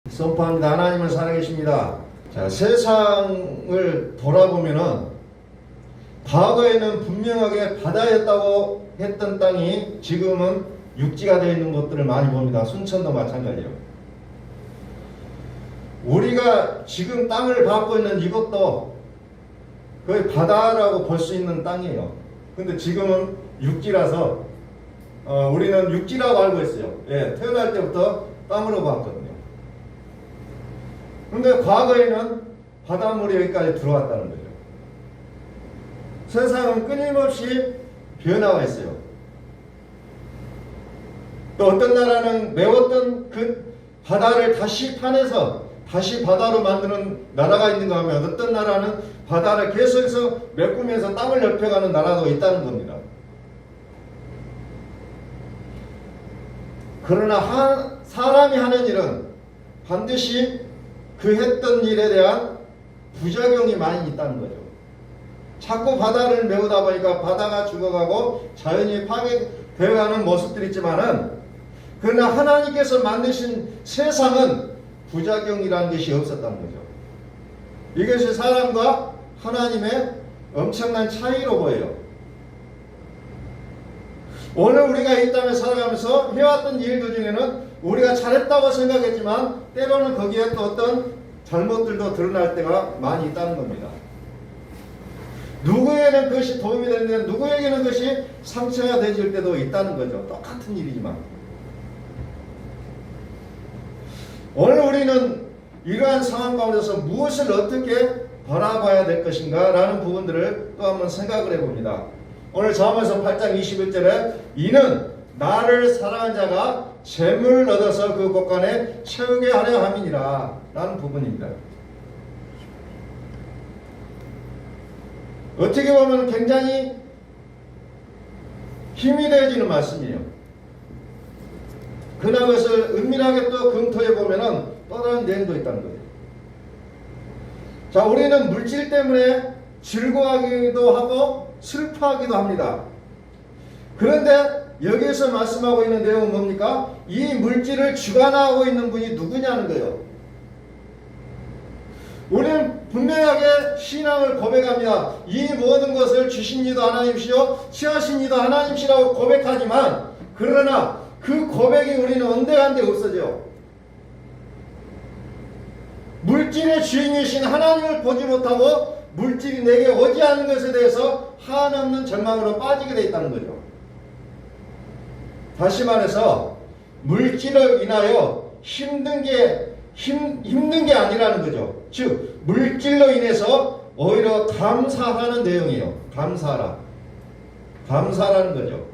선포합니다. 하나님은 살아계십니다. 자, 세상을 돌아보면은 과거에는 분명하게 바다였다고 했던 땅이 지금은 육지가 되어 있는 곳들을 많이 봅니다. 순천도 마찬가지예요. 우리가 지금 땅을 밟고 있는 이것도 거의 바다라고 볼 수 있는 땅이에요. 근데 지금은 육지라서 우리는 육지라고 알고 있어요. 예, 태어날 때부터 땅으로 봤거든요. 근데 과거에는 바닷물이 여기까지 들어왔다는 거죠. 세상은 끊임없이 변화가 있어요. 또 어떤 나라는 메웠던 그 바다를 다시 파내서 다시 바다로 만드는 나라가 있는가 하면 어떤 나라는 바다를 계속해서 메꾸면서 땅을 넓혀가는 나라도 있다는 겁니다. 그러나 사람이 하는 일은 반드시 그 했던 일에 대한 부작용이 많이 있다는 거죠. 자꾸 바다를 메우다 보니까 바다가 죽어가고 자연이 파괴되어가는 모습들이 있지만은 그러나 하나님께서 만드신 세상은 부작용이라는 것이 없었다는 거죠. 이것이 사람과 하나님의 엄청난 차이로 보여요. 오늘 우리가 이 땅에 살아가면서 해왔던 일들 중에는 우리가 잘했다고 생각했지만 때로는 거기에 또 어떤 잘못들도 드러날 때가 많이 있다는 겁니다. 누구에게는 그것이 도움이 되는데 누구에게는 그것이 상처가 되질 때도 있다는 거죠. 똑같은 일이지만. 오늘 우리는 이러한 상황 가운데서 무엇을 어떻게 바라봐야 될 것인가 라는 부분들을 또 한번 생각을 해봅니다. 오늘 잠언서 8장 21절에 이는 나를 사랑한 자가 재물을 얻어서 그 곳간에 채우게 하려 함이니라 라는 부분입니다. 어떻게 보면 굉장히 힘이 되어지는 말씀이에요. 그러나 그것을 은밀하게 또 검토해 보면은 또 다른 내용도 있다는 거예요. 자, 우리는 물질 때문에 즐거워하기도 하고 슬퍼하기도 합니다. 그런데 여기에서 말씀하고 있는 내용은 뭡니까? 이 물질을 주관하고 있는 분이 누구냐는 거예요. 우리는 분명하게 신앙을 고백합니다. 이 모든 것을 주신 이도 하나님이시요 취하신 이도 하나님이시라고 고백하지만 그러나 그 고백이 우리는 언제간데 없어져요. 물질의 주인이신 하나님을 보지 못하고 물질이 내게 오지 않는 것에 대해서 한없는 절망으로 빠지게 되어 있다는 거죠. 다시 말해서 물질을 인하여 힘든 게 아니라는 거죠. 즉 물질로 인해서 오히려 감사하는 내용이에요. 감사라는 거죠.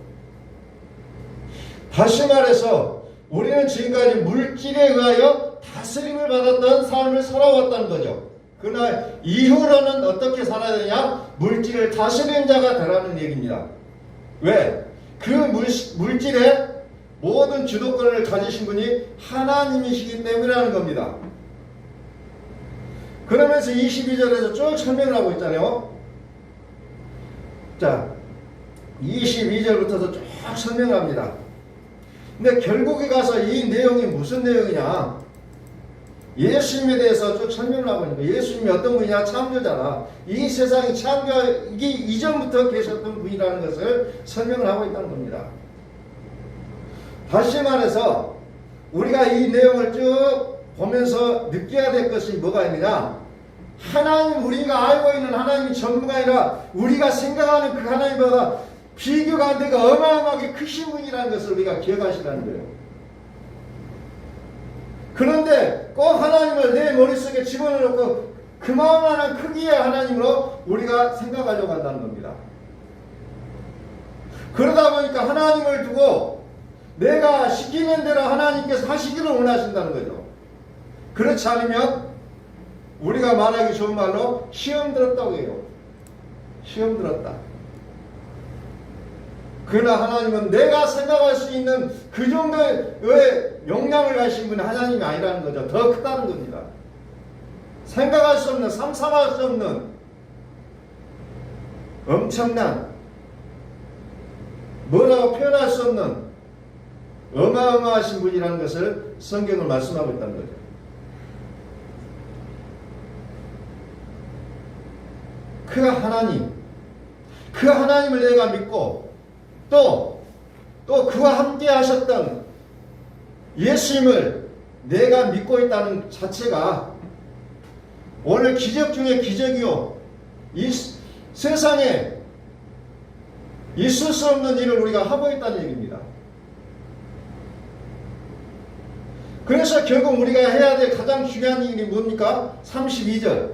다시 말해서 우리는 지금까지 물질에 의하여 다스림을 받았던 삶을 살아왔다는 거죠. 그러나 이후로는 어떻게 살아야 되냐? 물질을 다스리는 자가 되라는 얘기입니다. 왜? 그 물질의 모든 주도권을 가지신 분이 하나님이시기 때문이라는 겁니다. 그러면서 22절에서 쭉 설명을 하고 있잖아요. 자, 22절부터도 쭉 설명을 합니다. 근데 결국에 가서 이 내용이 무슨 내용이냐? 예수님에 대해서 쭉 설명을 하고 있는 거예요. 예수님이 어떤 분이냐? 창조자라. 이 세상이 창조하기 이전부터 계셨던 분이라는 것을 설명을 하고 있다는 겁니다. 다시 말해서 우리가 이 내용을 쭉 보면서 느껴야 될 것이 뭐가 있느냐? 하나님, 우리가 알고 있는 하나님이 전부가 아니라 우리가 생각하는 그 하나님보다 비교가 안 되고 어마어마하게 크신 분이라는 것을 우리가 기억하시라는 거예요. 그런데 꼭 하나님을 내 머릿속에 집어넣고 그만한 크기의 하나님으로 우리가 생각하려고 한다는 겁니다. 그러다 보니까 하나님을 두고 내가 시키는 대로 하나님께서 하시기를 원하신다는 거죠. 그렇지 않으면 우리가 말하기 좋은 말로 시험 들었다고 해요. 시험 들었다. 그러나 하나님은 내가 생각할 수 있는 그 정도의 용량을 가신 분은 하나님이 아니라는 거죠. 더 크다는 겁니다. 생각할 수 없는, 상상할 수 없는 엄청난, 뭐라고 표현할 수 없는 어마어마하신 분이라는 것을 성경을 말씀하고 있다는 거죠. 그 하나님, 그 하나님을 내가 믿고 또 그와 함께 하셨던 예수님을 내가 믿고 있다는 자체가 오늘 기적 중에 기적이요, 이 세상에 있을 수 없는 일을 우리가 하고 있다는 얘기입니다. 그래서 결국 우리가 해야 될 가장 중요한 일이 뭡니까? 32절.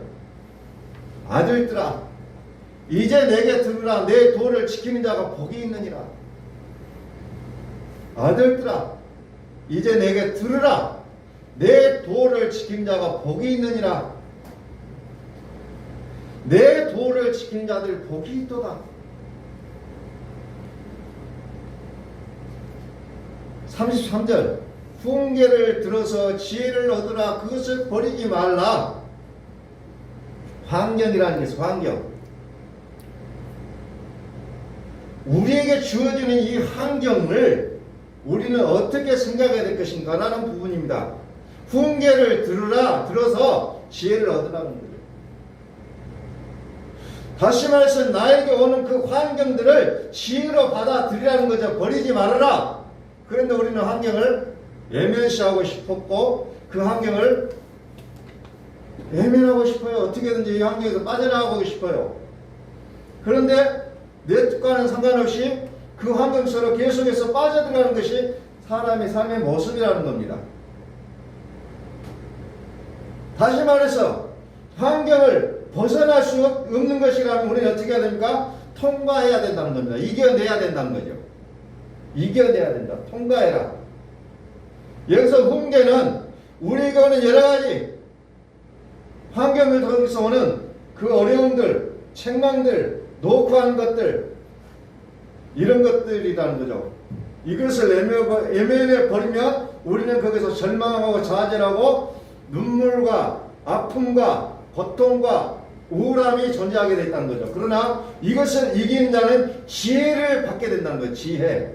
아들들아, 이제 내게 들으라. 내 도를 지키는 자가 복이 있느니라. 아들들아, 이제 내게 들으라. 내 도를 지키는 자가 복이 있느니라. 내 도를 지키는 자들 복이 있도다. 33절. 훈계를 들어서 지혜를 얻으라. 그것을 버리지 말라. 환경이라는 것은 환경. 우리에게 주어지는 이 환경을 우리는 어떻게 생각해야 될 것인가 라는 부분입니다. 훈계를 들어서 지혜를 얻으라는 거예요. 다시 말해서 나에게 오는 그 환경들을 지혜로 받아들이라는 거죠. 버리지 말아라. 그런데 우리는 환경을 외면시하고 싶었고 그 환경을 외면하고 싶어요. 어떻게든지 이 환경에서 빠져나가고 싶어요. 그런데 내 뜻과는 상관없이 그 환경 속으로 계속해서 빠져들어가는 것이 사람의 삶의 모습이라는 겁니다. 다시 말해서 환경을 벗어날 수 없는 것이라면 우리는 어떻게 해야 됩니까? 통과해야 된다는 겁니다. 이겨내야 된다는 거죠. 이겨내야 된다. 통과해라. 여기서 훈계는 우리가 오는 여러 가지 환경을 통해서 오는 그 어려움들, 책망들, 노크한 것들, 이런 것들이라는 거죠. 이것을 외면해 버리면 우리는 거기서 절망하고 좌절하고 눈물과 아픔과 고통과 우울함이 존재하게 됐다는 거죠. 그러나 이것을 이기는 자는 지혜를 받게 된다는 거예요. 지혜.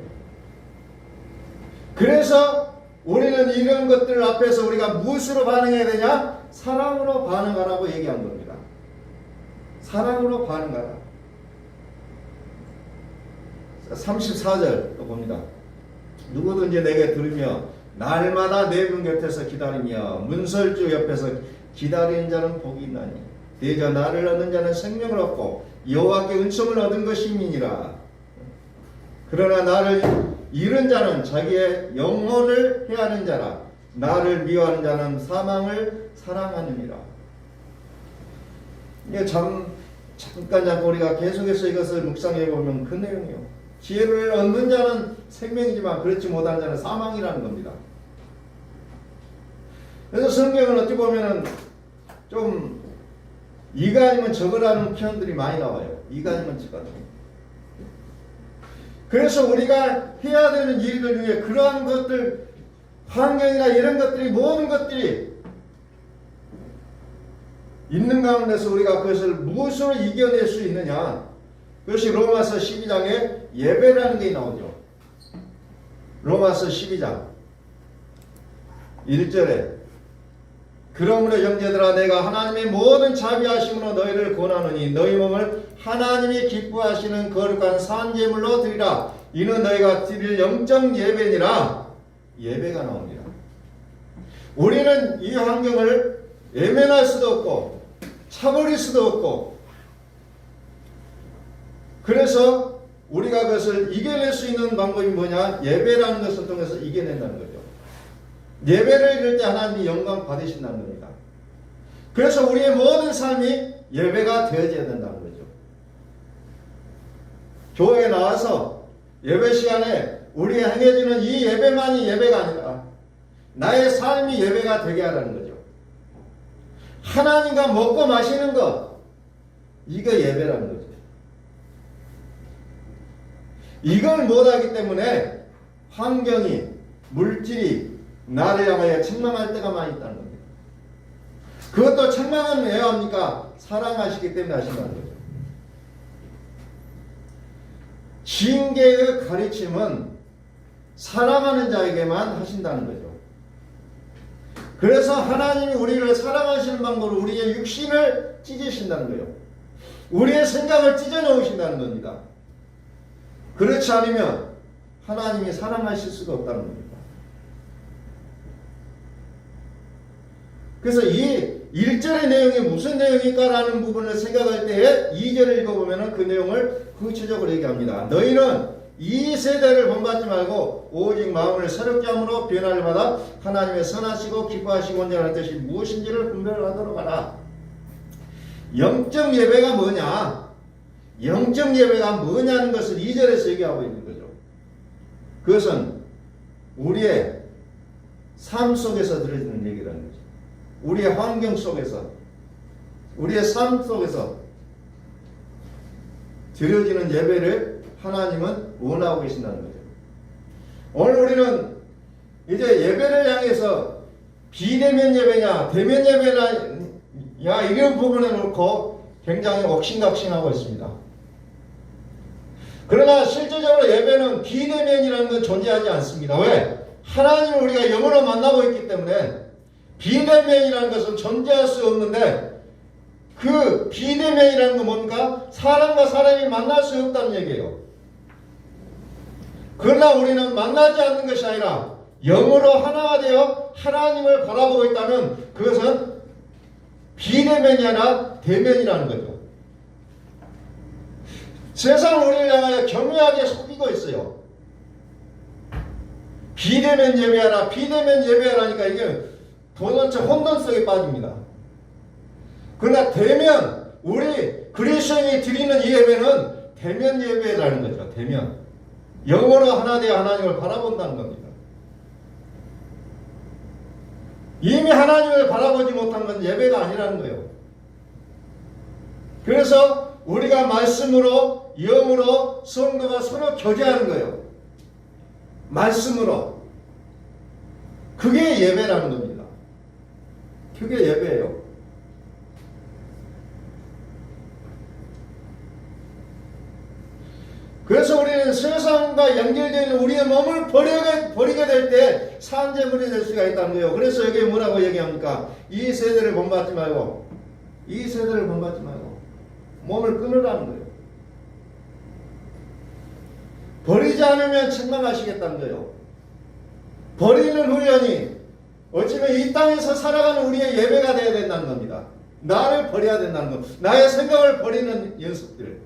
그래서 우리는 이런 것들 앞에서 우리가 무엇으로 반응해야 되냐? 사랑으로 반응하라고 얘기한 겁니다. 사랑으로 반응하라. 34절 또 봅니다. 누구든지 내게 들으며 날마다 내 문 곁에서 기다리며 문설주 옆에서 기다리는 자는 복이 있나니 대저 나를 얻는 자는 생명을 얻고 여호와께 은총을 얻은 것임이니라. 그러나 나를 잃은 자는 자기의 영혼을 해하는 자라. 나를 미워하는 자는 사망을 사랑하느니라. 이게 잠깐 우리가 계속해서 이것을 묵상해 보면 그 내용이요. 지혜를 얻는 자는 생명이지만 그렇지 못한 자는 사망이라는 겁니다. 그래서 성경은 어찌 보면은 좀 이가 아니면 저거라는 표현들이 많이 나와요. 이가 아니면 저거. 그래서 우리가 해야 되는 일들 중에 그러한 것들, 환경이나 이런 것들이, 모든 것들이 있는 가운데서 우리가 그것을 무엇으로 이겨낼 수 있느냐. 그것이 로마서 12장에 예배라는 게 나오죠. 로마서 12장 1절에 그러므로 형제들아 내가 하나님의 모든 자비하심으로 너희를 권하노니 너희 몸을 하나님이 기뻐하시는 거룩한 산제물로 드리라. 이는 너희가 드릴 영적 예배니라. 예배가 나옵니다. 우리는 이 환경을 외면할 수도 없고 차버릴 수도 없고, 그래서 우리가 그것을 이겨낼 수 있는 방법이 뭐냐? 예배라는 것을 통해서 이겨낸다는 거죠. 예배를 드릴 때 하나님이 영광 받으신다는 겁니다. 그래서 우리의 모든 삶이 예배가 되어져야 된다는 거죠. 교회에 나와서 예배 시간에 우리가 행해지는 이 예배만이 예배가 아니라 나의 삶이 예배가 되게 하라는 거죠. 하나님과 먹고 마시는 것, 이게 예배라는 거죠. 이걸 못하기 때문에 환경이, 물질이 나를 향하여 책망할 때가 많이 있다는 겁니다. 그것도 책망은 왜 합니까? 사랑하시기 때문에 하신다는 거죠. 징계의 가르침은 사랑하는 자에게만 하신다는 거죠. 그래서 하나님이 우리를 사랑하시는 방법으로 우리의 육신을 찢으신다는 거예요. 우리의 생각을 찢어놓으신다는 겁니다. 그렇지 않으면 하나님이 사랑하실 수가 없다는 겁니다. 그래서 이 1절의 내용이 무슨 내용일까라는 부분을 생각할 때에 2절을 읽어보면 그 내용을 구체적으로 얘기합니다. 너희는 이 세대를 본받지 말고 오직 마음을 새롭게 함으로 변화를 받아 하나님의 선하시고 기뻐하시고 온전한 뜻이 무엇인지를 분별하도록 하라. 영적 예배가 뭐냐? 영적 예배가 뭐냐는 것을 2절에서 얘기하고 있는 거죠. 그것은 우리의 삶 속에서 들어지는 얘기라는 거죠. 우리의 환경 속에서, 우리의 삶 속에서 드려지는 예배를 하나님은 원하고 계신다는 거죠. 오늘 우리는 이제 예배를 향해서 비대면 예배냐, 대면 예배냐, 이런 부분을 놓고 굉장히 옥신각신하고 있습니다. 그러나 실질적으로 예배는 비대면이라는 건 존재하지 않습니다. 왜? 하나님을 우리가 영으로 만나고 있기 때문에 비대면이라는 것은 존재할 수 없는데, 그 비대면이라는 건 뭔가? 사람과 사람이 만날 수 없다는 얘기예요. 그러나 우리는 만나지 않는 것이 아니라 영으로 하나가 되어 하나님을 바라보고 있다는, 그것은 비대면이 아니라 대면이라는 거죠. 세상은 우리를 향하여 경외하게 속이고 있어요. 비대면 예배하라, 비대면 예배하라니까 이게 도대체 혼돈성에 빠집니다. 그러나 대면, 우리 그리스도인이 드리는 이 예배는 대면 예배라는 거죠. 대면. 영으로 하나 되어 하나님을 바라본다는 겁니다. 이미 하나님을 바라보지 못한 건 예배가 아니라는 거예요. 그래서 우리가 말씀으로, 영으로 성도가 서로 교제하는 거예요. 말씀으로. 그게 예배라는 겁니다. 그게 예배예요. 그래서 우리는 세상과 연결되어 있는 우리의 몸을 버리게 될 때 산재물이 될 수가 있다는 거예요. 그래서 여기 뭐라고 얘기합니까? 이 세대를 본받지 말고, 이 세대를 본받지 말고 몸을 끊으라는 거예요. 버리지 않으면 책망하시겠다는 거예요. 버리는 훈련이 어쩌면 이 땅에서 살아가는 우리의 예배가 되어야 된다는 겁니다. 나를 버려야 된다는 것. 나의 생각을 버리는 연습들.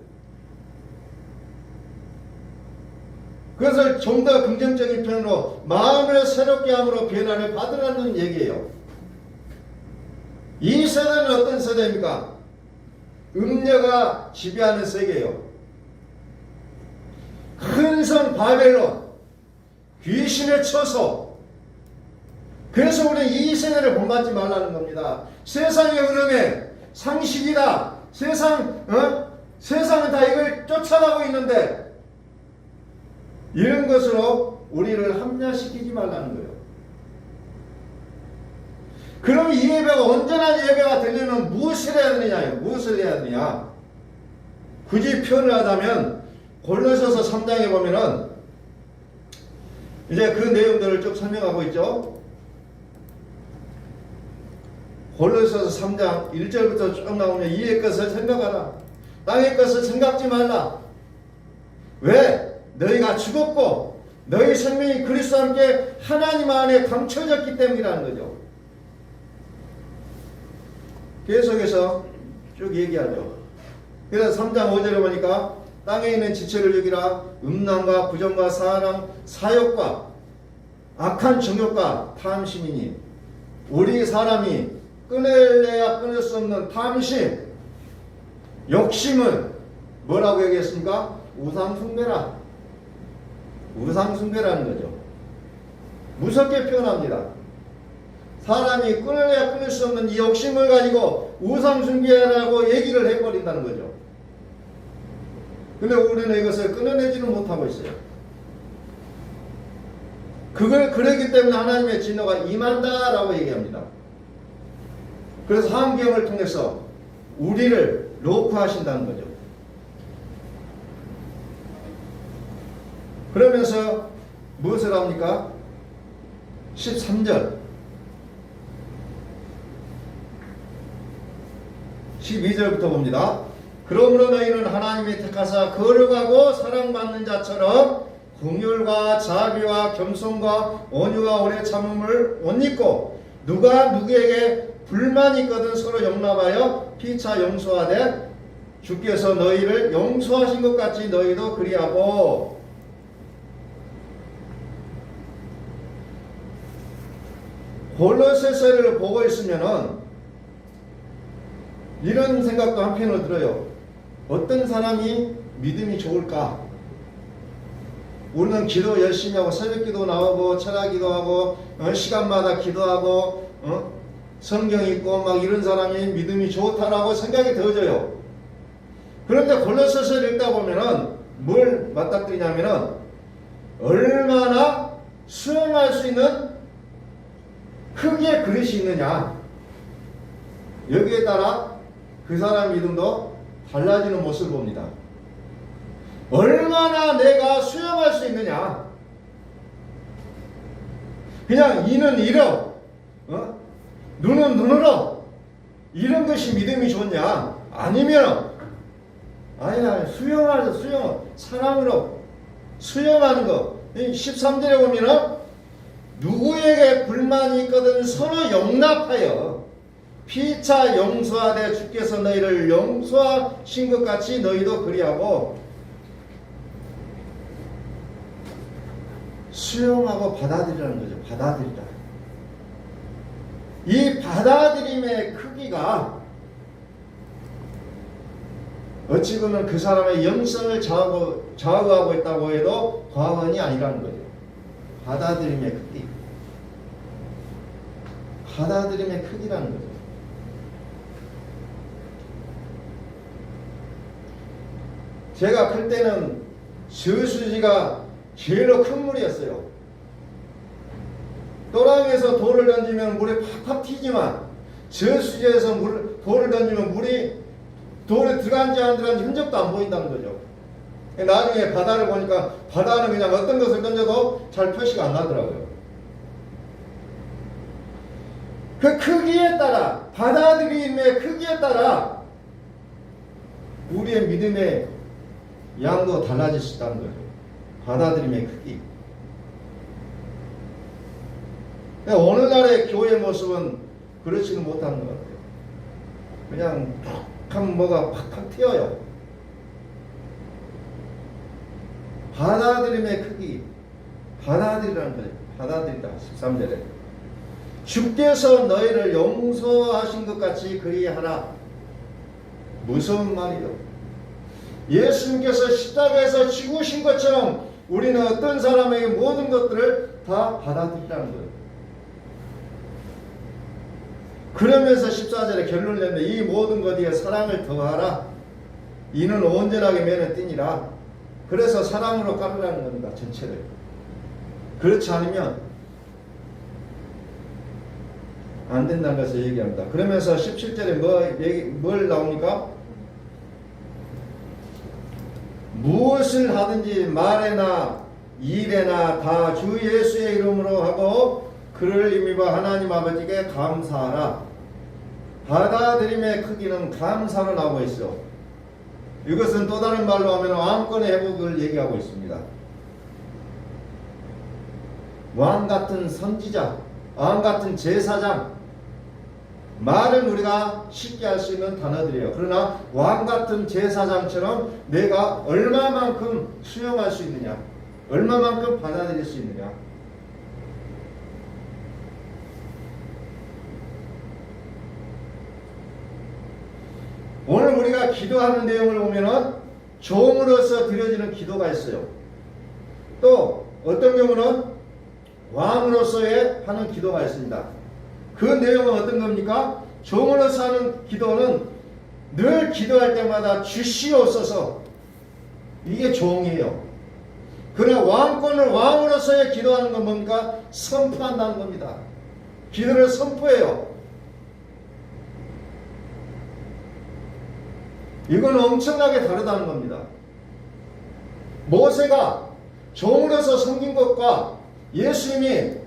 그것을 좀 더 긍정적인 표현으로 마음을 새롭게 함으로 변화를 받으라는 얘기예요. 이 세대는 어떤 세대입니까? 음녀가 지배하는 세계예요. 큰 성 바벨론, 귀신의 처소. 그래서 우리는 이 세대를 본받지 말라는 겁니다. 세상의 흐름에 상식이다. 세상은 다 이걸 쫓아가고 있는데 이런 것으로 우리를 합리화시키지 말라는 거예요. 그럼 이 예배가 온전한 예배가 되려면 무엇을 해야 되느냐요? 무엇을 해야 되느냐? 굳이 표현을 하자면 골로새서 3장에 보면은 이제 그 내용들을 쭉 설명하고 있죠. 골로새서 3장 1절부터 쭉 나오면 이의 것을 생각하라. 땅의 것을 생각지 말라. 왜? 너희가 죽었고 너희 생명이 그리스도와 함께 하나님 안에 감춰졌기 때문이라는 거죠. 계속해서 쭉 얘기하죠. 그래서 3장 5절에 보니까 땅에 있는 지체를 여기라. 음란과 부정과 사랑, 사욕과 악한 정욕과 탐심이니 우리 사람이 끊을래야 끊을 수 없는 탐심, 욕심을 뭐라고 얘기했습니까? 우상숭배라. 우상숭배라는 거죠. 무섭게 표현합니다. 사람이 끊을래야 끊을 수 없는 이 욕심을 가지고 우상숭배라고 얘기를 해버린다는 거죠. 근데 우리는 이것을 끊어내지는 못하고 있어요. 그러기 때문에 하나님의 진노가 임한다라고 얘기합니다. 그래서 환경을 통해서 우리를 녹화하신다는 거죠. 그러면서 무엇을 합니까? 13절 12절부터 봅니다. 그러므로 너희는 하나님이 택하사 거룩하고 사랑받는 자처럼 긍휼과 자비와 겸손과 온유와 오래 참음을 옷 입고 누가 누구에게 불만이 있거든 서로 용납하여 피차 용서하되 주께서 너희를 용서하신 것 같이 너희도 그리하고. 골로새서를 보고 있으면은 이런 생각도 한편으로 들어요. 어떤 사람이 믿음이 좋을까? 우리는 기도 열심히 하고 새벽 기도 나오고 철학 기도하고 시간마다 기도하고 성경 읽고 막 이런 사람이 믿음이 좋다라고 생각이 되어져요. 그런데 골로새서를 읽다 보면은 뭘 맞닥뜨리냐면은 얼마나 수용할 수 있는 크기의 그릇이 있느냐, 여기에 따라 그 사람 믿음도 달라지는 모습을 봅니다. 얼마나 내가 수용할 수 있느냐. 그냥 이는 이러, 눈은 눈으로 이런 것이 믿음이 좋냐? 아니면 아니야, 수용, 사랑으로 수용하는 거. 13절에 보면은 누구에게 불만이 있거든 서로 용납하여 피차 용서하되 주께서 너희를 용서하신 것 같이 너희도 그리하고. 수용하고 받아들이라는 거죠. 받아들이라. 이 받아들임의 크기가 어찌 보면 그 사람의 영성을 좌우하고 있다고 해도 과언이 아니라는 거죠. 받아들임의 크기. 받아들임의 크기라는 거죠. 제가 클 때는 저수지가 제일로 큰 물이었어요. 또랑에서 돌을 던지면 물이 팍팍 튀지만 저수지에서 돌을 던지면 물이 돌에 들어간지 안 들어간지 흔적도 안 보인다는 거죠. 나중에 바다를 보니까 바다는 그냥 어떤 것을 던져도 잘 표시가 안 나더라고요. 그 크기에 따라, 받아들임의 크기에 따라 우리의 믿음의 양도 달라질 수 있다는 거죠. 받아들임의 크기. 오늘날의 교회 모습은 그렇지는 못하는 것 같아요. 그냥 팍 뭐가 팍팍 튀어요. 받아들임의 크기. 받아들이라는 거죠. 받아들이다. 13절에 주께서 너희를 용서하신 것 같이 그리하라. 무서운 말이요. 예수님께서 십자가에서 죽으신 것처럼 우리는 어떤 사람에게 모든 것들을 다 받아들이라는 거예요. 그러면서 14절에 결론을 내는데 이 모든 것 위에 사랑을 더하라. 이는 온전하게 매는 띠니라. 그래서 사랑으로 깔으라는 겁니다. 전체를. 그렇지 않으면 안 된다는 것을 얘기합니다. 그러면서 17절에 뭘 나옵니까? 무엇을 하든지 말에나 일에나 다 주 예수의 이름으로 하고 그를 힘입어 하나님 아버지께 감사하라. 받아들임의 크기는 감사로 나오고 있어. 이것은 또 다른 말로 하면 왕권의 회복을 얘기하고 있습니다. 왕 같은 선지자, 왕 같은 제사장, 말은 우리가 쉽게 할 수 있는 단어들이에요. 그러나 왕 같은 제사장처럼 내가 얼마만큼 수용할 수 있느냐, 얼마만큼 받아들일 수 있느냐. 오늘 우리가 기도하는 내용을 보면은 종으로서 드려지는 기도가 있어요. 또 어떤 경우는 왕으로서의 하는 기도가 있습니다. 그 내용은 어떤 겁니까? 종으로서 하는 기도는 늘 기도할 때마다 주시옵소서. 이게 종이에요. 그러나 왕권을 왕으로서의 기도하는 건 뭡니까? 선포한다는 겁니다. 기도를 선포해요. 이건 엄청나게 다르다는 겁니다. 모세가 종으로서 섬긴 것과 예수님이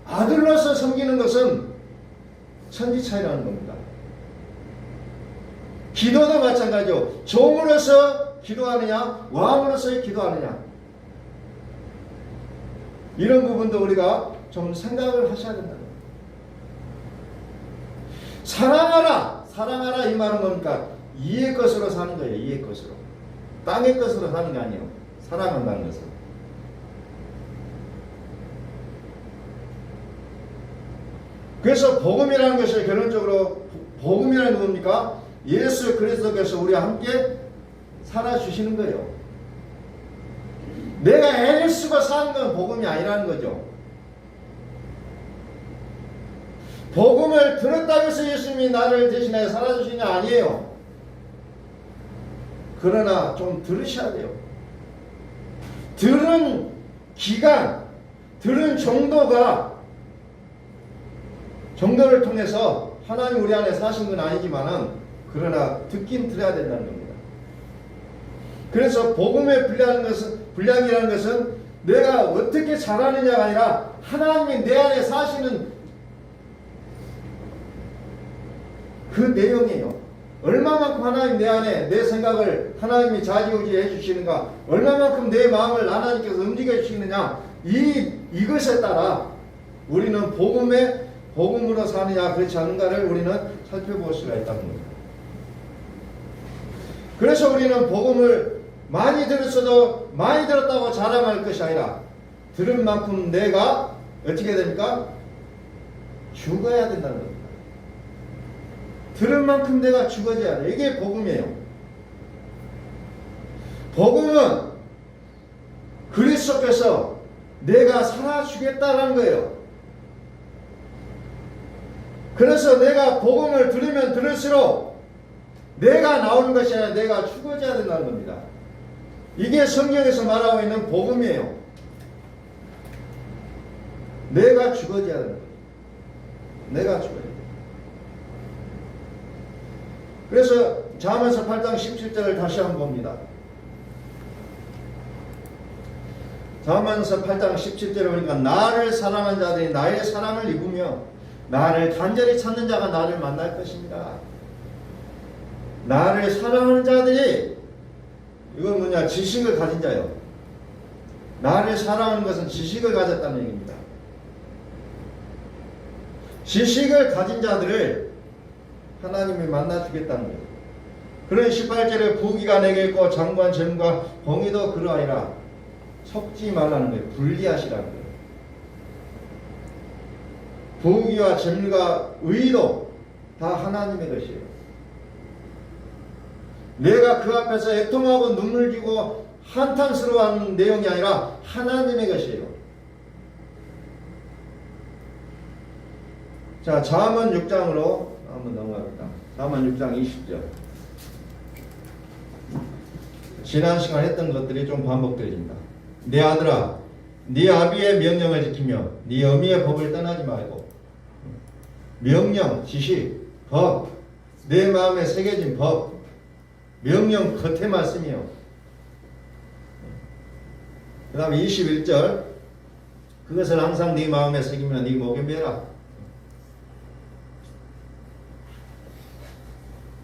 아들로서 섬기는 것은 천지 차이라는 겁니다. 기도도 마찬가지요. 종으로서 기도하느냐, 왕으로서 기도하느냐. 이런 부분도 우리가 좀 생각을 하셔야 된다. 사랑하라. 사랑하라 이 말은 뭡니까? 이의 것으로 사는 거예요. 이의 것으로. 땅의 것으로 사는 게 아니에요. 사랑한다는 것은. 그래서 복음이라는 것이 결론적으로 복음이라는 게 뭡니까? 예수 그리스도께서 우리와 함께 살아주시는 거예요. 내가 애를 쓰고 사는 건 복음이 아니라는 거죠. 복음을 들었다고 해서 예수님이 나를 대신하여 살아주시냐 아니에요. 그러나 좀 들으셔야 돼요. 들은 기간, 들은 정도를 통해서 하나님 우리 안에 사신 건 아니지만은 그러나 듣긴 들어야 된다는 겁니다. 그래서 복음의 분량이라는 것은 내가 어떻게 잘하느냐가 아니라 하나님이 내 안에 사시는 그 내용이에요. 얼마만큼 하나님 내 안에 내 생각을 하나님이 좌지우지해 주시는가, 얼마만큼 내 마음을 하나님께서 움직여 주시느냐, 이것에 따라 우리는 복음으로 사느냐 그렇지 않은가를 우리는 살펴볼 수가 있다는 겁니다. 그래서 우리는 복음을 많이 들었어도 많이 들었다고 자랑할 것이 아니라 들은 만큼 내가 어떻게 됩니까? 죽어야 된다는 겁니다. 들은 만큼 내가 죽어져야 돼. 이게 복음이에요. 복음은 그리스도께서 내가 살아주겠다는 거예요. 그래서 내가 복음을 들으면 들을수록 내가 나오는 것이 아니라 내가 죽어져야 된다는 겁니다. 이게 성경에서 말하고 있는 복음이에요. 내가 죽어져야 된다. 내가 죽어야 된다. 그래서 잠언서 8장 17절을 다시 한번 봅니다. 잠언서 8장 17절을 보니까 나를 사랑한 자들이 나의 사랑을 입으며 나를 간절히 찾는 자가 나를 만날 것입니다. 나를 사랑하는 자들이, 이건 뭐냐? 지식을 가진 자요. 나를 사랑하는 것은 지식을 가졌다는 얘기입니다. 지식을 가진 자들을 하나님이 만나주겠다는 거예요. 그런 18절에 부귀가 내게 있고 장관 재물과 공의도 그러하니라. 섞지 말라는 거예요. 분리하시라는 거예요. 부귀와 재물과 의도 다 하나님의 것이에요. 내가 그 앞에서 애통하고 눈물 지고 한탄스러워하는 내용이 아니라 하나님의 것이에요. 자, 잠언 6장으로 한번 넘어갑니다. 잠언 6장 20절. 지난 시간 했던 것들이 좀 반복되어집니다. 내 아들아, 네 아비의 명령을 지키며 네 어미의 법을 떠나지 말고. 명령, 지식, 법, 내 마음에 새겨진 법, 명령 겉에 말씀이요. 그 다음에 21절. 그것을 항상 네 마음에 새기며 네 목에 매라.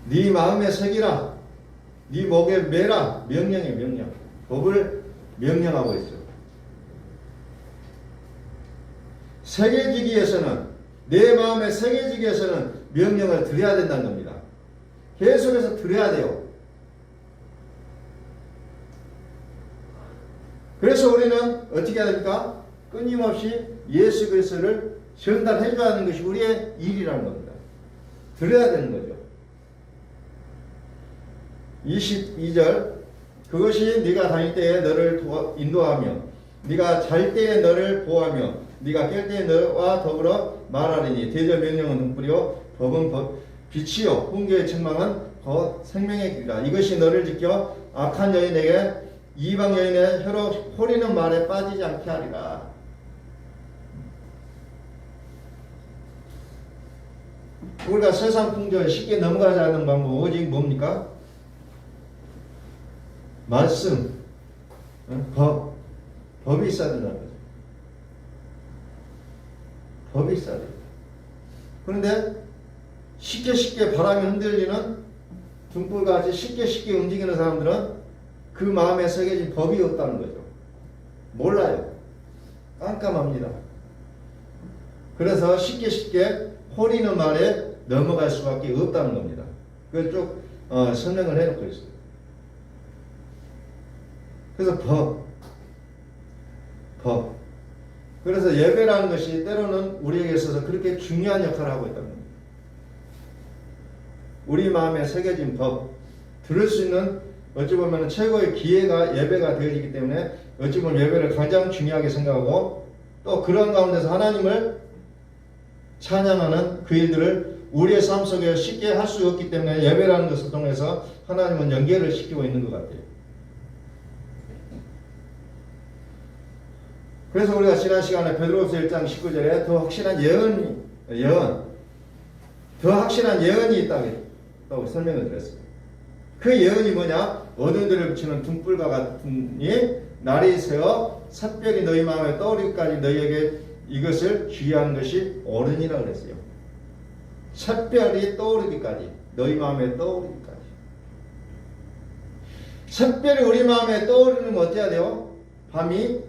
네 마음에 새기라. 네 목에 매라. 명령이에요. 명령. 법을 명령하고 있어요. 새겨지기 위해서는, 내 마음에 새겨지기 위해서는 명령을 드려야 된다는 겁니다. 계속해서 드려야 돼요. 그래서 우리는 어떻게 해야 됩니까? 끊임없이 예수 그리스도를 전달해 줘야 하는 것이 우리의 일이라는 겁니다. 드려야 되는 거죠. 22절. 그것이 네가 다닐 때에 너를 인도하며 네가 잘 때에 너를 보호하며 네가 깰 때에 너와 더불어 말하리니 대저 명령은 등불이요 법은 빛이요 훈계의 책망은 곧 생명의 길이라. 이것이 너를 지켜 악한 여인에게 이방 여인의 혀로 호리는 말에 빠지지 않게 하리라. 우리가 세상 풍조에 쉽게 넘어가지 않는 방법 오직 뭡니까? 말씀, 법이 있어야 된다는 거죠. 법이 있어야 됩니다. 그런데 쉽게 바람이 흔들리는 등불같이 쉽게 움직이는 사람들은 그 마음에 새겨진 법이 없다는 거죠. 몰라요. 깜깜합니다. 그래서 쉽게 홀이는 말에 넘어갈 수밖에 없다는 겁니다. 그걸 쭉 설명을 해놓고 있어요. 그래서 법. 그래서 예배라는 것이 때로는 우리에게 있어서 그렇게 중요한 역할을 하고 있다는 겁니다. 우리 마음에 새겨진 법, 들을 수 있는 어찌 보면 최고의 기회가 예배가 되어지기 때문에 어찌 보면 예배를 가장 중요하게 생각하고 또 그런 가운데서 하나님을 찬양하는 그 일들을 우리의 삶 속에 쉽게 할 수 없기 때문에 예배라는 것을 통해서 하나님은 연결을 시키고 있는 것 같아요. 그래서 우리가 지난 시간에 베드로후서 1장 19절에 더 확실한 예언이 있다고 설명을 드렸어요. 그 예언이 뭐냐? 어두운 데를 비추는 등불과 같으니 날이 새어 샛별이 너희 마음에 떠오르기까지 너희에게 이것을 주의하는 것이 옳으니라 그랬어요. 샛별이 떠오르기까지, 너희 마음에 떠오르기까지. 샛별이 우리 마음에 떠오르면 어때야 돼요? 밤이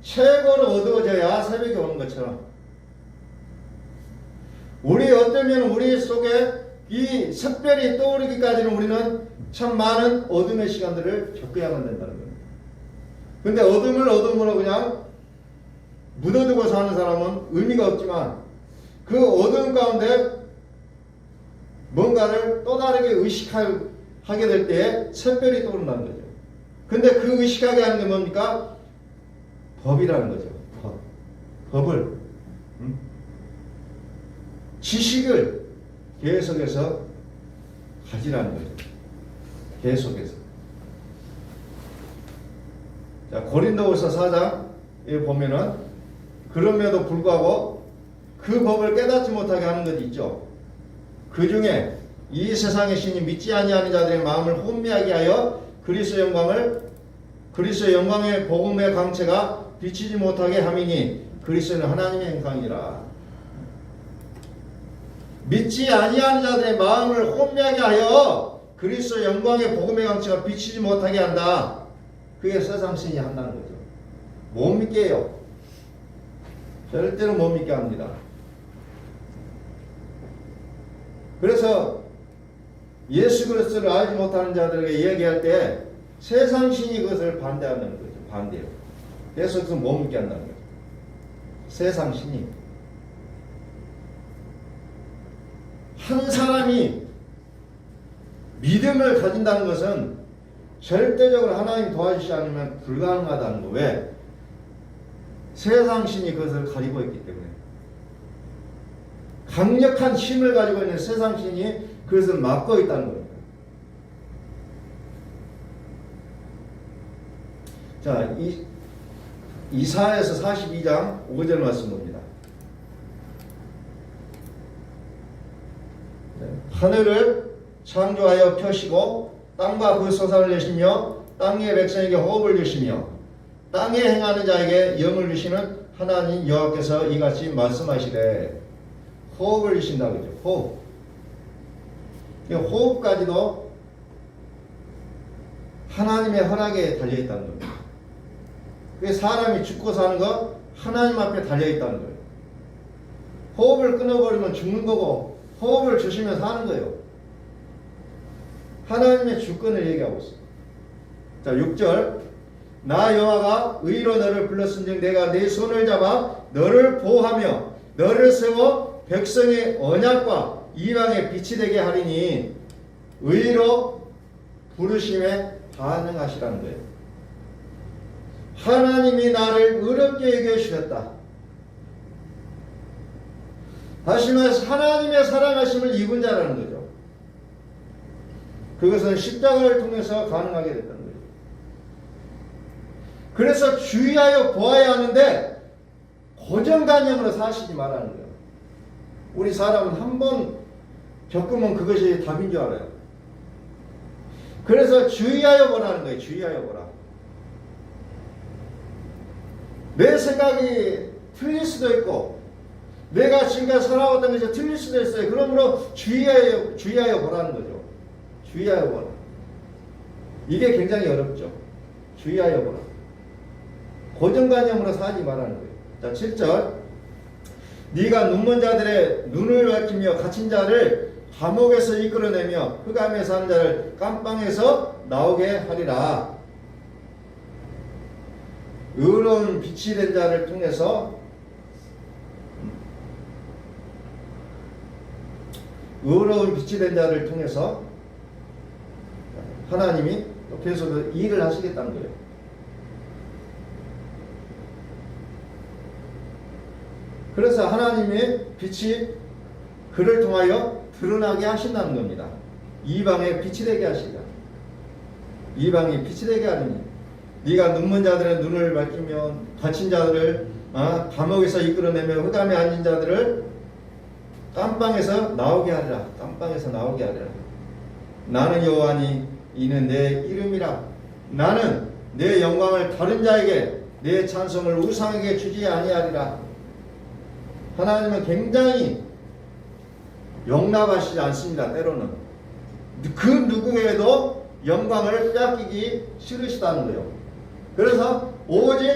최고로 어두워져야 새벽이 오는 것처럼 어쩌면 우리 속에 이 샛별이 떠오르기까지는 우리는 참 많은 어둠의 시간들을 겪어야만 된다는 겁니다. 근데 어둠으로 그냥 묻어두고 사는 사람은 의미가 없지만 그 어둠 가운데 뭔가를 또 다르게 의식하게 될 때에 샛별이 떠오른다는 거죠. 근데 그 의식하게 하는 게 뭡니까? 법이라는 거죠. 법을 지식을 계속해서 가지라는 거죠. 계속해서. 자, 고린도후서 4장에 보면은 그럼에도 불구하고 그 법을 깨닫지 못하게 하는 것이 있죠. 그 중에 이 세상의 신이 믿지 아니하는 자들의 마음을 혼미하게 하여 그리스도의 영광의 복음의 광채가 비치지 못하게 함이니 그리스도는 하나님의 영광이라. 믿지 아니하는 자들의 마음을 혼미하게 하여 그리스도의 영광의 복음의 광채가 비치지 못하게 한다. 그게 세상 신이 한다는 거죠. 못 믿게 해요. 절대로 못 믿게 합니다. 그래서 예수 그리스도를 알지 못하는 자들에게 얘기할 때 세상 신이 그것을 반대하는 거죠. 반대요. 그래서 그것을 못 믿게 한다는 거죠. 세상 신이. 한 사람이 믿음을 가진다는 것은 절대적으로 하나님 도와주시지 않으면 불가능하다는 거. 왜? 세상 신이 그것을 가지고 있기 때문에. 강력한 힘을 가지고 있는 세상 신이 그것을 막고 있다는 겁니다. 자, 이사야서 42장 5절 말씀 봅니다. 하늘을 창조하여 펴시고 땅과 그 솟아를 내시며 땅의 백성에게 호흡을 주시며 땅에 행하는 자에게 영을 주시는 하나님 여호와께서 이같이 말씀하시되. 호흡을 주신다고 그러죠. 호흡. 호흡까지도 하나님의 허락에 달려있다는 겁니다. 그게 사람이 죽고 사는 거 하나님 앞에 달려있다는 거예요. 호흡을 끊어버리면 죽는 거고 호흡을 주시면 사는 거예요. 하나님의 주권을 얘기하고 있어요. 자, 6절. 나 여호와가 의로 너를 불렀은즉 내가 네 손을 잡아 너를 보호하며 너를 세워 백성의 언약과 이방의 빛이 되게 하리니 의로 부르심에 반응하시라는 거예요. 하나님이 나를 의롭게 여겨 주셨다. 다시 말해서 하나님의 사랑하심을 입은 자라는 거죠. 그것은 십자가를 통해서 가능하게 됐다는 거예요. 그래서 주의하여 보아야 하는데 고정관념으로 사시지 말라는 거예요. 우리 사람은 한 번 겪으면 그것이 답인 줄 알아요. 그래서 주의하여 보라는 거예요. 주의하여 보라. 내 생각이 틀릴 수도 있고 내가 지금까지 살아왔던 것이 틀릴 수도 있어요. 그러므로 주의하여 보라는 거죠. 주의하여 보라. 이게 굉장히 어렵죠. 주의하여 보라. 고정관념으로 살지 말라는 거예요. 자, 7절. 네가 눈먼 자들의 눈을 밝히며 갇힌 자를 감옥에서 이끌어내며 흑암에 사는 자를 깜방에서 나오게 하리라. 의로운 빛이 된 자를 통해서 하나님이 또 계속 일을 하시겠다는 거예요. 그래서 하나님의 빛이 그를 통하여 드러나게 하신다는 겁니다. 이방에 빛이 되게 하시다. 이방이 빛이 되게 하느니 네가 눈먼 자들의 눈을 밝히며 갇힌 자들을 감옥에서 이끌어내며 흑암에 앉은 자들을 깜방에서 나오게 하리라. 깜방에서 나오게 하리라. 나는 여호와니 이는 내 이름이라. 나는 내 영광을 다른 자에게 내 찬송을 우상에게 주지 아니하리라. 하나님은 굉장히 용납하시지 않습니다. 때로는 그 누구에도 영광을 빼앗기기 싫으시다는 거예요. 그래서 오직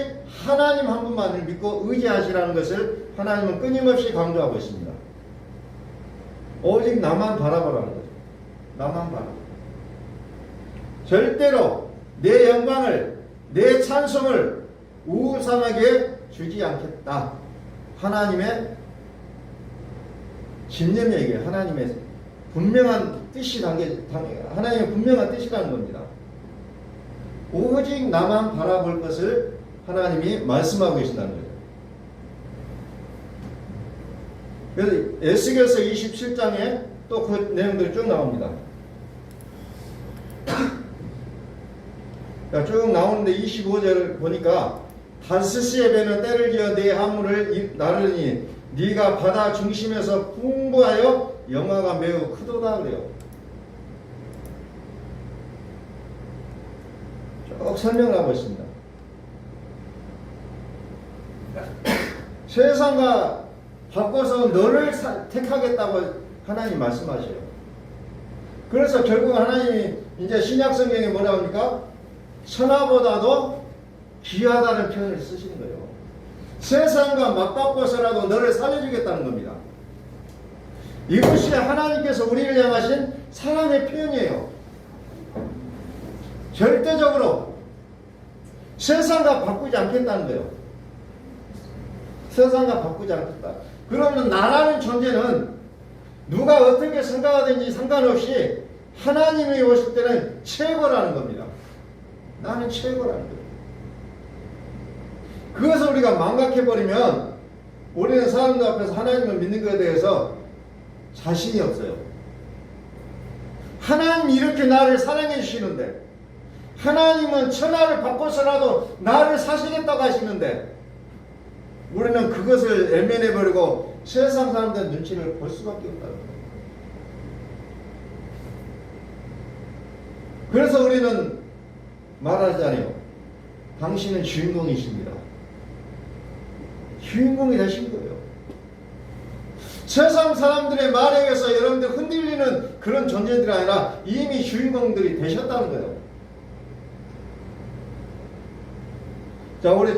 하나님 한 분만을 믿고 의지하시라는 것을 하나님은 끊임없이 강조하고 있습니다. 오직 나만 바라보라는 거죠. 나만 바라보. 절대로 내 영광을, 내 찬송을 우상하게 주지 않겠다. 하나님의 신념의 얘기예요. 하나님의 분명한 뜻이 하나님의 분명한 뜻이라는 겁니다. 오직 나만 바라볼 것을 하나님이 말씀하고 계신다는 거예요. 그래서 에스겔서 27장에 또 그 내용들이 쭉 나옵니다. 쭉 나오는데 25절을 보니까 다스스의 배는 때를 지어 네 화물을 나르니 네가 바다 중심에서 풍부하여 영화가 매우 크도다 그래요. 쭉 설명을 하고 있습니다. 세상과 바꿔서 너를 택하겠다고 하나님 말씀하셔요. 그래서 결국 하나님이 이제 신약 성경에 뭐라 합니까? 천하보다도 귀하다는 표현을 쓰시는 거예요. 세상과 맞바꿔서라도 너를 살려주겠다는 겁니다. 이것이 하나님께서 우리를 향하신 사랑의 표현이에요. 절대적으로 세상과 바꾸지 않겠다는 거예요. 세상과 바꾸지 않겠다. 그러면 나라는 존재는 누가 어떻게 생각하든지 상관없이 하나님이 오실 때는 최고라는 겁니다. 나는 최고라는 거예요. 그것을 우리가 망각해버리면 우리는 사람들 앞에서 하나님을 믿는 것에 대해서 자신이 없어요. 하나님이 이렇게 나를 사랑해 주시는데, 하나님은 천하를 바꿔서라도 나를 사시겠다고 하시는데, 우리는 그것을 외면해버리고 세상 사람들의 눈치를 볼 수밖에 없다는 거예요. 그래서 우리는 말하잖아요. 당신은 주인공이십니다. 주인공이 되신 거예요. 세상 사람들의 말에 의해서 여러분들 흔들리는 그런 존재들이 아니라 이미 주인공들이 되셨다는 거예요. 자, 우리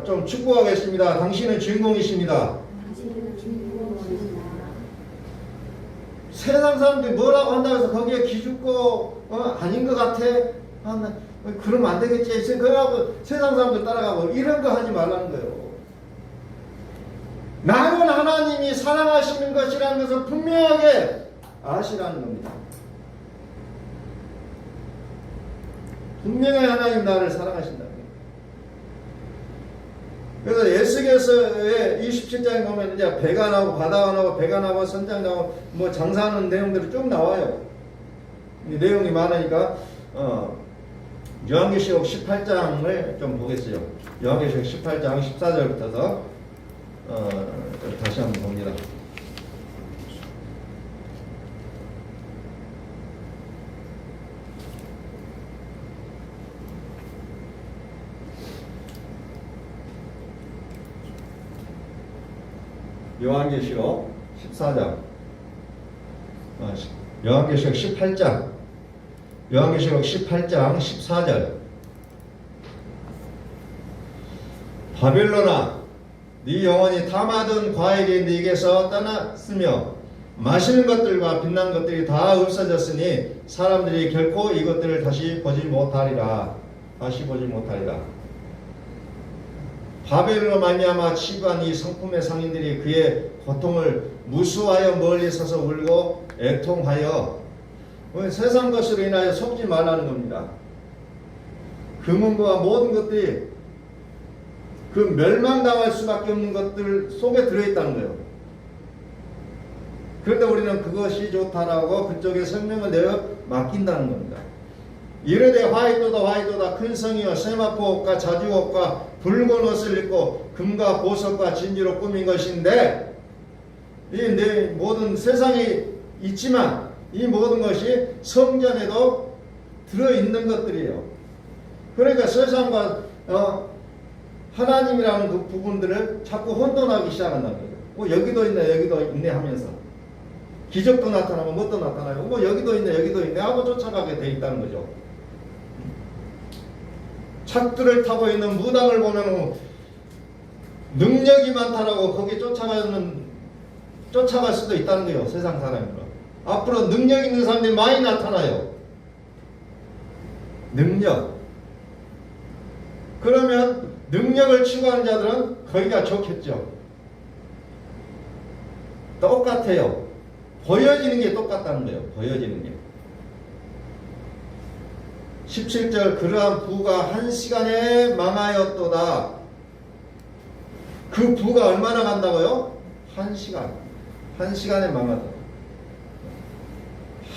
좀 축복하겠습니다. 당신은 주인공이십니다. 세상 사람들이 뭐라고 한다고 해서 거기에 기죽고 아닌 것 같아? 그러면 안 되겠지. 그러고 세상 사람들 따라가고 이런 거 하지 말라는 거예요. 나는 하나님이 사랑하시는 것이라는 것을 분명하게 아시라는 겁니다. 분명히 하나님 나를 사랑하신다. 그래서 에스겔서의 27장에 보면 이제 배가 나오고 바다가 나오고 배가 나오고 선장 나오고 뭐 장사하는 내용들이 쭉 나와요. 이 내용이 많으니까 요한계시록 18장을 좀 보겠어요. 요한계시록 18장 14절부터서 다시 한번 봅니다. 요한계시록 14장 요한계시록 18장 요한계시록 18장 14절. 바벨론아, 네 영혼이 탐하던 과일이 네게서 떠났으며 마시는 것들과 빛난 것들이 다 없어졌으니 사람들이 결코 이것들을 다시 보지 못하리라. 다시 보지 못하리라. 바벨론으로 말미암아 치부한 이 성품의 상인들이 그의 고통을 무수하여 멀리 서서 울고 애통하여, 세상 것으로 인하여 속지 말라는 겁니다. 금은과 모든 것들이 그 멸망당할 수밖에 없는 것들 속에 들어있다는 거예요. 그런데 우리는 그것이 좋다라고 그쪽에 생명을 내어 맡긴다는 겁니다. 이르되 화이토다 큰 성이여 세마포 옷과 자주 옷과 붉은 옷을 입고 금과 보석과 진주로 꾸민 것인데, 이 내 모든 세상에 있지만 이 모든 것이 성전에도 들어있는 것들이에요. 그러니까 세상과 하나님이라는 그 부분들을 자꾸 혼돈하기 시작한다는 거예요. 여기도 있네 여기도 있네 하면서 기적도 나타나고 뭣도 나타나고 여기도 있네 하고 쫓아가게 돼 있다는 거죠. 착두를 타고 있는 무당을 보면 능력이 많다라고 거기 쫓아갈 수도 있다는 거예요. 세상 사람들은. 앞으로 능력 있는 사람들이 많이 나타나요. 능력. 그러면 능력을 추구하는 자들은 거기가 좋겠죠. 똑같아요. 보여지는 게 똑같다는 거예요. 보여지는 게. 17절 그러한 부가 한 시간에 망하였도다. 그 부가 얼마나 간다고요? 한 시간. 한 시간에 망하다.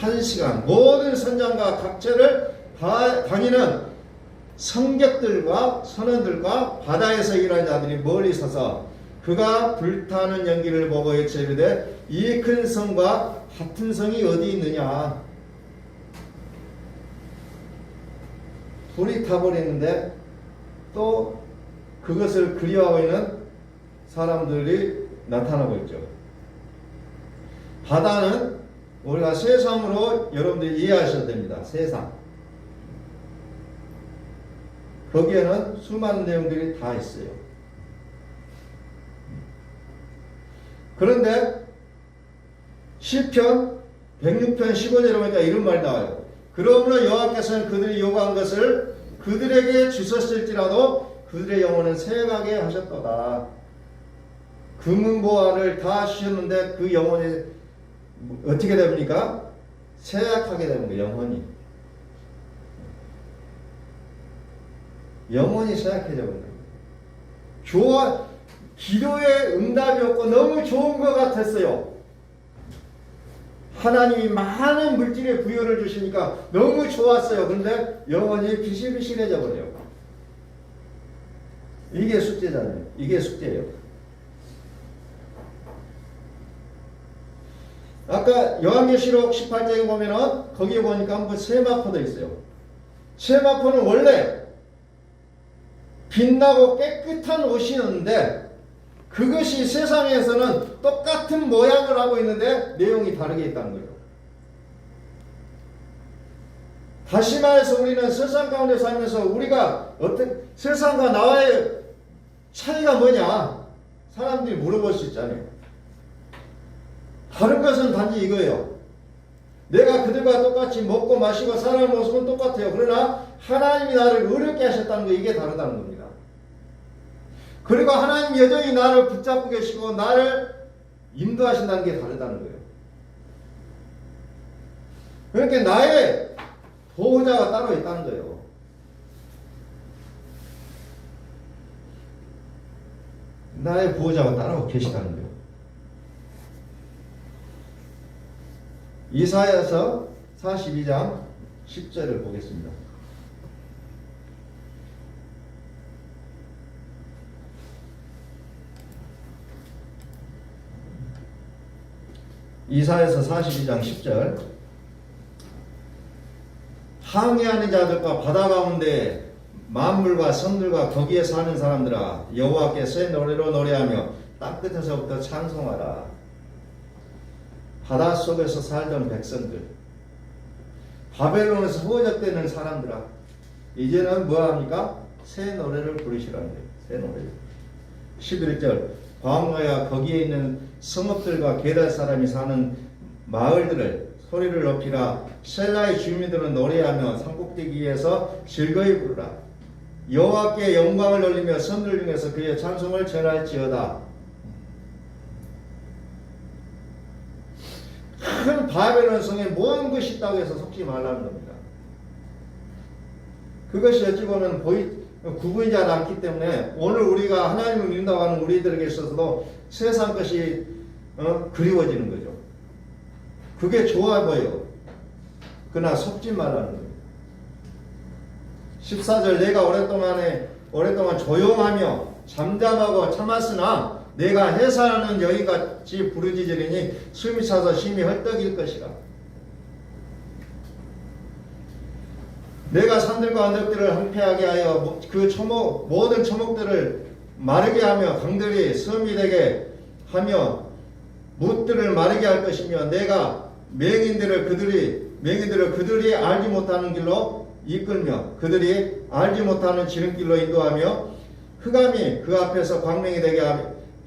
한 시간. 모든 선장과 각처를 다니는 성객들과 선원들과 바다에서 일하는 자들이 멀리 서서 그가 불타는 연기를 보고 외치되 이 큰 성과 같은 성이 어디 있느냐. 불이 타버리는데 또 그것을 그리워하고 있는 사람들이 나타나고 있죠. 바다는 우리가 세상으로 여러분들이 이해하셔야 됩니다. 세상. 거기에는 수많은 내용들이 다 있어요. 그런데 시편 106편 15절에 보니까 이런 말이 나와요. 그러므로 여호와께서는 그들이 요구한 것을 그들에게 주셨을지라도 그들의 영혼은 쇠하게 하셨도다. 금은보화를 다 주셨는데 그 영혼이 어떻게 됩니까? 쇠약하게 되는 거예요. 영혼이 쇠약해져 버려요. 기도에 응답이 없고 너무 좋은 것 같았어요. 하나님이 많은 물질의 부여를 주시니까 너무 좋았어요. 그런데 영혼이 비실비실해져 버려요. 이게 숙제잖아요. 이게 숙제예요. 아까 요한계시록 18장에 보면은 거기에 보니까 한번 세마포도 있어요. 세마포는 원래 빛나고 깨끗한 옷이었는데 그것이 세상에서는 똑같은 모양을 하고 있는데 내용이 다르게 있다는 거예요. 다시 말해서 우리는 세상 가운데 살면서 우리가 세상과 나와의 차이가 뭐냐? 사람들이 물어볼 수 있잖아요. 다른 것은 단지 이거예요. 내가 그들과 똑같이 먹고 마시고 살아가는 모습은 똑같아요. 그러나 하나님이 나를 어렵게 하셨다는 거, 이게 다르다는 겁니다. 그리고 하나님 여전히 나를 붙잡고 계시고 나를 인도하신다는 게 다르다는 거예요. 그러니까 나의 보호자가 따로 있다는 거예요. 나의 보호자가 따로 계시다는 거예요. 이사야서 42장 10절을 보겠습니다. 이사야서 42장 10절 항해하는 자들과 바다 가운데 만물과 성들과 거기에 사는 사람들아 여호와께 새 노래로 노래하며 땅 끝에서부터 찬송하라. 바다 속에서 살던 백성들, 바벨론에서 허적되는 사람들아, 이제는 뭐합니까? 새 노래를 부르시라는 거예요. 새 노래. 11절 광야야 거기에 있는 성읍들과 게달 사람이 사는 마을들을 소리를 높이라. 셀라의 주민들은 노래하며 산꼭대기에서 즐거이 부르라. 여호와께 영광을 돌리며 선들 중에서 그의 찬송을 전할지어다. 큰 바벨론 성에 모든 것이 있다고 해서 속지 말라는 겁니다. 그것이 어찌 보면 구분이 잘 않기 때문에 오늘 우리가 하나님을 믿는다고 하는 우리들에게 있어서도 세상 것이 그리워지는 거죠. 그게 좋아 보여요. 그러나 속지 말라는 거예요. 14절 내가 오랫동안 조용하며 잠잠하고 참았으나 내가 해산하는 여인같이 부르짖으리니 숨이 차서 심히 헐떡일 것이라. 내가 산들과 언덕들을 황폐하게 하여 그 모든 초목들을 마르게 하며 강들이 섬이 되게 하며 뭇들을 마르게 할 것이며 내가 맹인들을 그들이 알지 못하는 길로 이끌며 그들이 알지 못하는 지름길로 인도하며 흑암이 그 앞에서 광명이 되게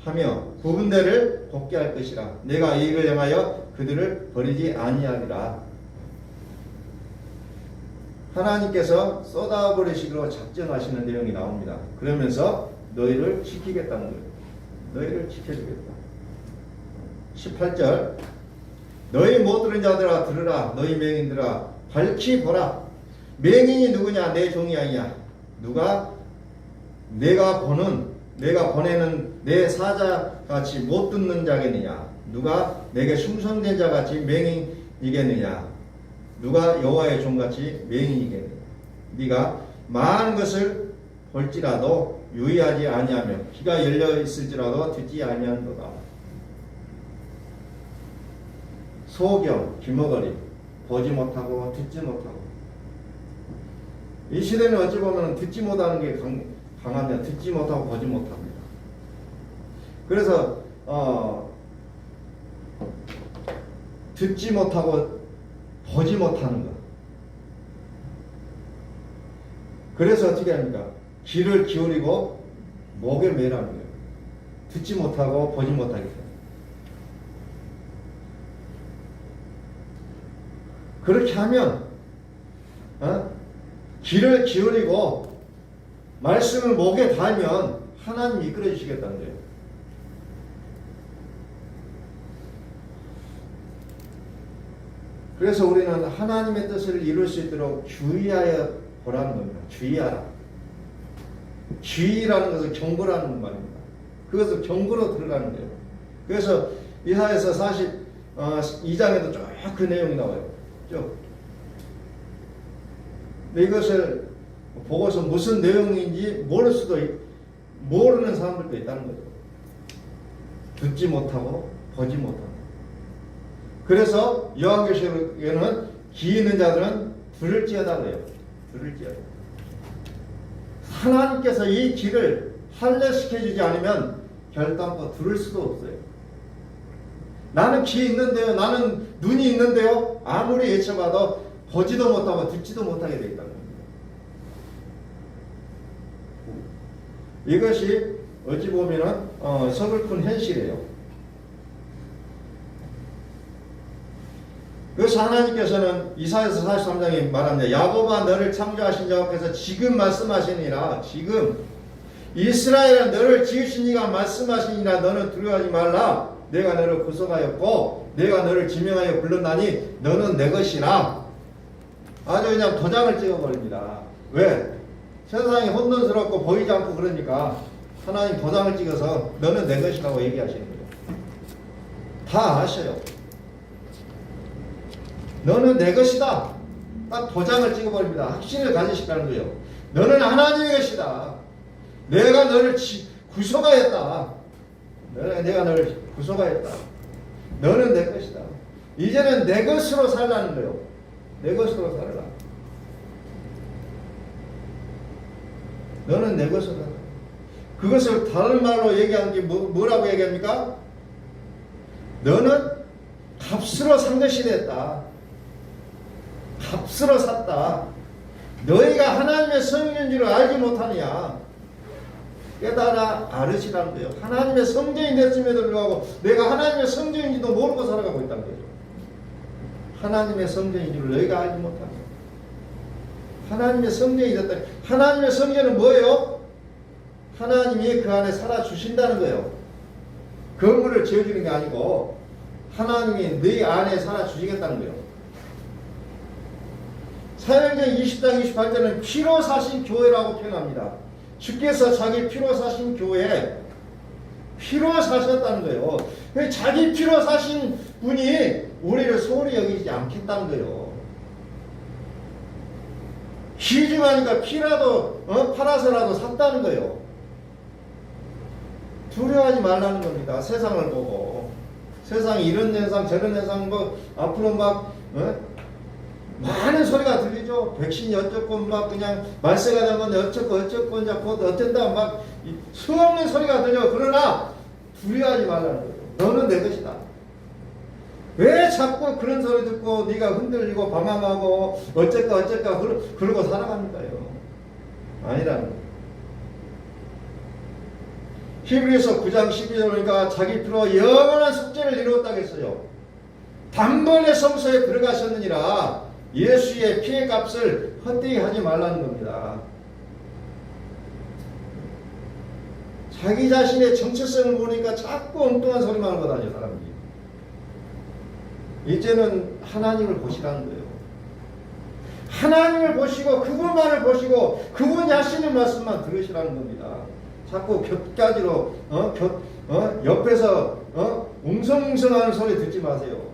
하며 구분대를 곱게 할 것이라. 내가 이 일을 행하여 그들을 버리지 아니하리라. 하나님께서 쏟아버리시기로 작정하시는 내용이 나옵니다. 그러면서 너희를 지키겠다는 거예요. 너희를 지켜주겠다. 18절 너희 못 들은 자들아 들으라. 너희 맹인들아 밝히 보라. 맹인이 누구냐? 내 종이 아니냐? 누가 내가 보내는 내 사자같이 못 듣는 자겠느냐? 누가 내게 충성된 자같이 맹인이겠느냐? 누가 여호와의 종같이 맹인이겠느냐? 네가 많은 것을 볼지라도 유의하지 아니하며 귀가 열려 있을지라도 듣지 아니한도다. 소경, 귀머거리, 보지 못하고 듣지 못하고. 이 시대는 어찌 보면 듣지 못하는 게 강합니다. 듣지 못하고 보지 못합니다. 그래서 듣지 못하고 보지 못하는 것. 그래서 어떻게 합니까? 귀를 기울이고 목에 매라는 거예요. 듣지 못하고 보지 못하게 돼요. 그렇게 하면 귀를 기울이고 말씀을 목에 달면 하나님이 이끌어 주시겠다는 거예요. 그래서 우리는 하나님의 뜻을 이룰 수 있도록 주의하여 보라는 겁니다. 주의하라. 주의라는 것은 경고라는 말입니다. 그것을 경고로 들어가는 거예요. 그래서 이사야서 42장에도 쭉 그 내용이 나와요. 쭉. 이것을 보고서 무슨 내용인지 모르는 사람들도 있다는 거죠. 듣지 못하고 보지 못하고. 그래서 요한계시록에는 귀 있는 자들은 들을지어다 그래요. 들을지어다. 하나님께서 이 귀를 할례시켜주지 않으면 결단코 들을 수도 없어요. 나는 귀 있는데요. 나는 눈이 있는데요. 아무리 외쳐봐도 보지도 못하고 듣지도 못하게 되어 있다는 겁니다. 이것이 어찌 보면은 서글픈 현실이에요. 그래서 하나님께서는 이사야서 43장에 말합니다. 야곱아 너를 창조하신 자께서 지금 말씀하시니라. 지금 이스라엘아 너를 지으신 이가 말씀하시니라. 너는 두려워하지 말라. 내가 너를 구속하였고 내가 너를 지명하여 불렀나니 너는 내 것이라. 아주 그냥 도장을 찍어버립니다. 왜? 세상이 혼돈스럽고 보이지 않고 그러니까 하나님 도장을 찍어서 너는 내 것이라고 얘기하시는 거예요. 다 아셔요. 너는 내 것이다. 딱 도장을 찍어버립니다. 확신을 가지시라는 거예요. 너는 하나님의 것이다. 내가 너를 구속하였다. 내가 너를 구속하였다. 너는 내 것이다. 이제는 내 것으로 살라는 거예요. 내 것으로 살라. 너는 내 것으로 살라. 그것을 다른 말로 얘기하는 게 뭐라고 얘기합니까? 너는 값으로 산 것이 됐다. 값으로 샀다. 너희가 하나님의 성전인 줄 알지 못하느냐. 깨달아 알으시라는 거예요. 하나님의 성전이 됐음에도 불구하고 내가 하나님의 성전인지도 모르고 살아가고 있다는 거죠. 하나님의 성전인 줄 너희가 알지 못하느냐. 하나님의 성전이 됐다. 하나님의 성전은 뭐예요? 하나님이 그 안에 살아주신다는 거예요. 건물을 지어주는 게 아니고 하나님이 너희 안에 살아주시겠다는 거예요. 사도행전 20장 28절은 피로 사신 교회라고 표현합니다. 주께서 자기 피로 사신 교회, 피로 사셨다는 거예요. 자기 피로 사신 분이 우리를 소홀히 여기지 않겠다는 거예요. 귀중하니까 피라도 팔아서라도 샀다는 거예요. 두려워하지 말라는 겁니다. 세상을 보고 세상이 이런 현상 저런 현상 뭐 앞으로 막 많은 소리가 들리죠. 백신이 어쩌고 막 그냥 말세가 되면 어쩌고 자꾸 어쩐다 막 수없는 소리가 들려. 그러나 두려워하지 말라는 거예요. 너는 내 것이다. 왜 자꾸 그런 소리 듣고 네가 흔들리고 방황하고 어쩔까 그러고 살아갑니까요? 아니라는 거예요. 히브리서 9장 12절 보니까 자기 피로 영원한 속죄를 이루었다고 했어요. 단번에 성소에 들어가셨느니라. 예수의 피의 값을 헛되이 하지 말라는 겁니다. 자기 자신의 정체성을 보니까 자꾸 엉뚱한 소리만 하고 다녀 사람들이. 이제는 하나님을 보시라는 거예요. 하나님을 보시고 그분만을 보시고 그분이 하시는 말씀만 들으시라는 겁니다. 자꾸 곁가지로 옆에서 웅성웅성하는 소리 듣지 마세요.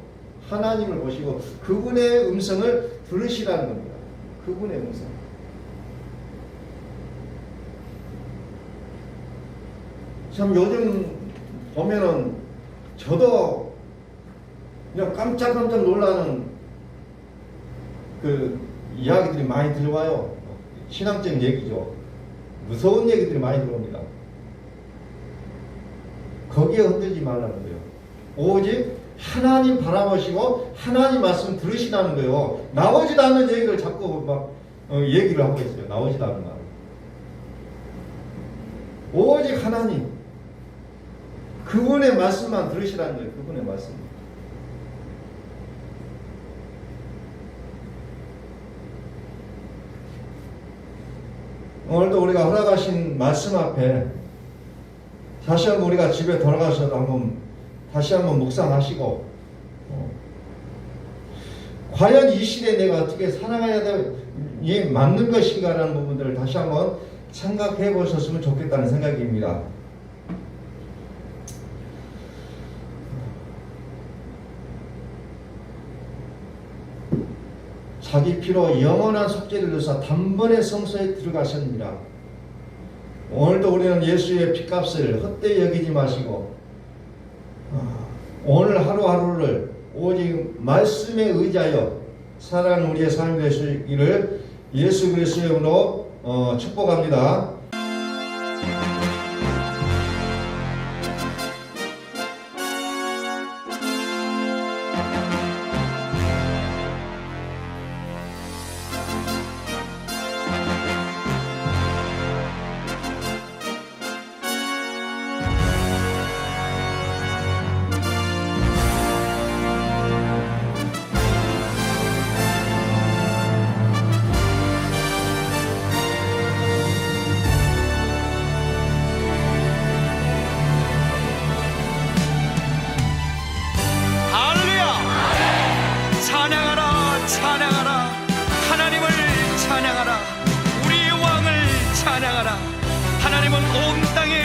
하나님을 보시고 그분의 음성을 들으시라는 겁니다. 그분의 음성. 참 요즘 보면은 저도 그냥 깜짝깜짝 놀라는 그 이야기들이 많이 들어와요. 신앙적인 얘기죠. 무서운 얘기들이 많이 들어옵니다. 거기에 흔들지 말라는 거예요. 오직 하나님 바라보시고 하나님 말씀 들으시라는 거예요. 나오지도 않는 얘기를 자꾸 막 얘기를 하고 있어요. 나오지도 않는 말. 오직 하나님 그분의 말씀만 들으시라는 거예요. 그분의 말씀. 오늘도 우리가 허락하신 말씀 앞에 다시 한번 우리가 집에 돌아가셔서 다시 한번 묵상하시고 과연 이 시대에 내가 어떻게 살아가야 이 맞는 것인가라는 부분들을 다시 한번 생각해 보셨으면 좋겠다는 생각입니다. 자기 피로 영원한 속죄를 위해서 단번에 성소에 들어가셨느니라. 오늘도 우리는 예수의 피값을 헛되이 여기지 마시고 오늘 하루하루를 오직 말씀에 의지하여 살아가는 우리의 삶이 되시기를 예수 그리스도의 이름으로 축복합니다. 찬양하라. 하나님을 찬양하라. 우리의 왕을 찬양하라. 하나님은 온 땅에